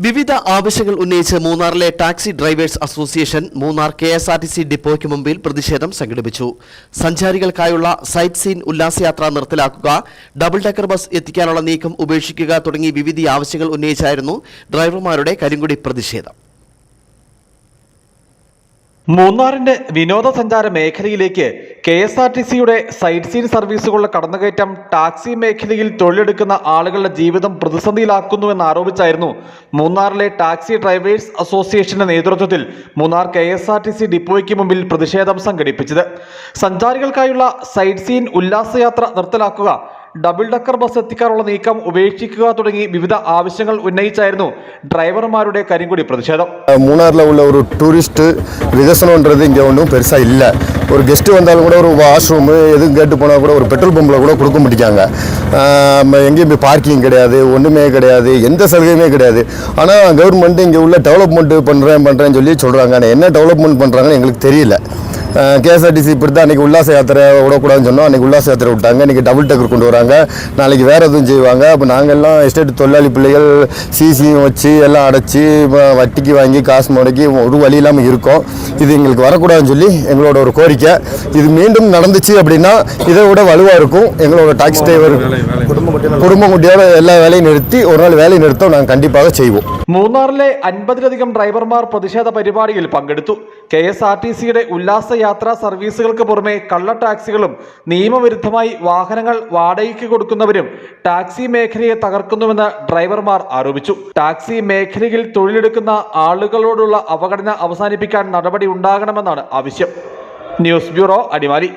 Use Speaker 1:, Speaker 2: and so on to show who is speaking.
Speaker 1: വിവിധ ആവശ്യങ്ങൾ ഉന്നയിച്ച് മൂന്നാറിലെ taxi drivers association Munnar KSRTC ഡിപ്പോയ്ക്ക് മുമ്പിൽ പ്രതിഷേധം സംഘടിപ്പിച്ചു. സഞ്ചാരികൾക്കായുള്ള സൈറ്റ് സീൻ ഉല്ലാസയാത്ര നിർത്തലാക്കുക, ഡബിൾ ഡെക്കർ ബസ് എത്തിക്കാനുള്ള നീക്കം ഉപേക്ഷിക്കുക തുടങ്ങി വിവിധ ആവശ്യങ്ങൾ ഉന്നയിച്ചായിരുന്നു ഡ്രൈവർമാരുടെ കരിങ്കൊടി പ്രതിഷേധം.
Speaker 2: മൂന്നാറിന്റെ വിനോദസഞ്ചാര മേഖലയിലേക്ക് KSRTCയുടെ സൈറ്റ് സീൻ സർവീസുകളുടെ കടന്നുകയറ്റം ടാക്സി മേഖലയിൽ തൊഴിലെടുക്കുന്ന ആളുകളുടെ ജീവിതം പ്രതിസന്ധിയിലാക്കുന്നുവെന്ന് ആരോപിച്ചായിരുന്നു മൂന്നാറിലെ ടാക്സി ഡ്രൈവേഴ്സ് അസോസിയേഷന്റെ നേതൃത്വത്തിൽ മൂന്നാർ KSRTC ഡിപ്പോയ്ക്ക് മുമ്പിൽ പ്രതിഷേധം സംഘടിപ്പിച്ചത്. സഞ്ചാരികൾക്കായുള്ള സൈറ്റ് സീൻ ഉല്ലാസയാത്ര നിർത്തലാക്കുക, ഡബിൾ ഡക്കർ ബസ് എത്തിക്കാനുള്ള നീക്കം ഉപേക്ഷിക്കുക തുടങ്ങി വിവിധ ആവശ്യങ്ങൾ ഉന്നയിച്ചായിരുന്നു ഡ്രൈവർമാരുടെ കരിങ്കൊടി പ്രതിഷേധം.
Speaker 3: മൂന്നാറിൽ ഉള്ള ഒരു ടൂറിസ്റ്റ് വികസനம்ன்றது இங்கே ஒன்றும் பெருசாக இல்லை. ஒரு கெஸ்ட்டு வந்தாலும் கூட ஒரு வாஷ்ரூமு எதுவும் கேட்டு போனால் கூட ஒரு பெட்ரோல் பம்பில் கூட கொடுக்க மாட்டேங்காங்க. எங்கேயும் போய் பார்க்கிங் கிடையாது, ஒன்றுமே கிடையாது, எந்த சலுகையுமே கிடையாது. ஆனால் கவர்மெண்ட்டு இங்கே உள்ள டெவலப்மெண்ட் பண்ணுறேன்னு சொல்லி சொல்கிறாங்க. ஆனால் என்ன டெவலப்மெண்ட் பண்ணுறாங்கன்னு எங்களுக்கு தெரியல. KSRTC இப்படி தான் அன்றைக்கி உல்லாச யாத்திரை விடக்கூடாதுன்னு சொன்னோம். அன்றைக்கி உல்லாச யாத்திரை விட்டாங்க. இன்றைக்கி டபுள் டக்கர் கொண்டு வராங்க. நாளைக்கு வேறு எதுவும் செய்வாங்க. அப்போ நாங்கள்லாம் எஸ்டேட் தொழிலாளி பிள்ளைகள் சிசியும் வச்சு எல்லாம் அடைச்சி வட்டிக்கு வாங்கி காசு முடக்கி ஒரு வழி இல்லாமல் இருக்கோம். இது எங்களுக்கு வரக்கூடாதுன்னு சொல்லி எங்களோட ஒரு கோரிக்கை. இது மீண்டும் நடந்துச்சு அப்படின்னா இதை விட வலுவாக இருக்கும். எங்களோட டாக்ஸி டிரைவர் குடும்ப குட்டியோட எல்லா வேலையும் நிறுத்தி ஒரு நாள் வேலையை நிறுத்தம் நாங்கள் கண்டிப்பாக செய்வோம்.
Speaker 2: മൂന്നാറിലെ 50-ലധികം ഡ്രൈവർമാർ പ്രതിഷേധ പരിപാടിയിൽ പങ്കെടുത്തു. KSRTCയുടെ ഉല്ലാസയാത്രാ സർവീസുകൾക്ക് പുറമെ കള്ള ടാക്സികളും നിയമവിരുദ്ധമായി വാഹനങ്ങൾ വാടകയ്ക്ക് കൊടുക്കുന്നവരും ടാക്സി മേഖലയെ തകർക്കുന്നുവെന്ന് ഡ്രൈവർമാർ ആരോപിച്ചു. ടാക്സി മേഖലയിൽ തൊഴിലെടുക്കുന്ന ആളുകളോടുള്ള അവഗണന അവസാനിപ്പിക്കാൻ നടപടി ഉണ്ടാകണമെന്നാണ് ആവശ്യം. News bureau, Adimali.